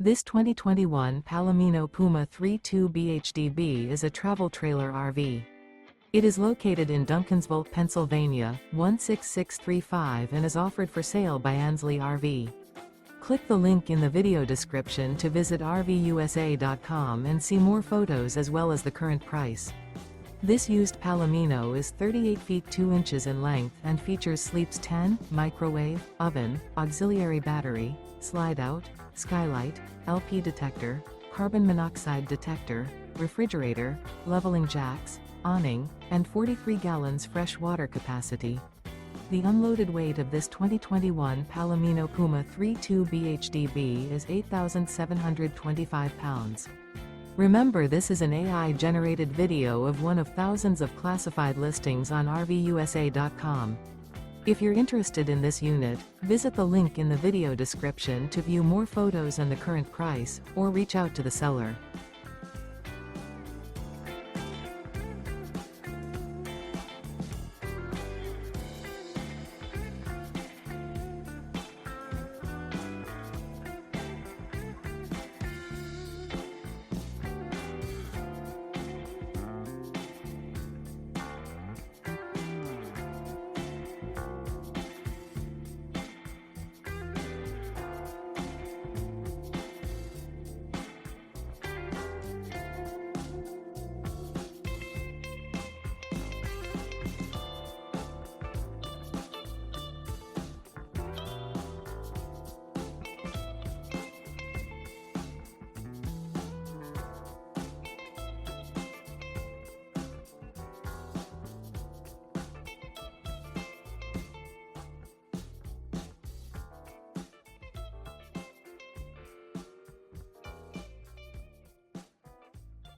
This 2021 Palomino Puma 3.2 BHDB is a travel trailer RV. It is located in Duncansville, Pennsylvania, 16635 and is offered for sale by Ansley RV. Click the link in the video description to visit RVUSA.com and see more photos as well as the current price. This used Palomino is 38 feet 2 inches in length and features sleeps 10, microwave, oven, auxiliary battery, slide-out, skylight, LP detector, carbon monoxide detector, refrigerator, leveling jacks, awning, and 43 gallons fresh water capacity. The unloaded weight of this 2021 Palomino Puma 3.2 BHDB is 8,725 pounds. Remember, this is an AI-generated video of one of thousands of classified listings on RVUSA.com. If you're interested in this unit, visit the link in the video description to view more photos and the current price, or reach out to the seller.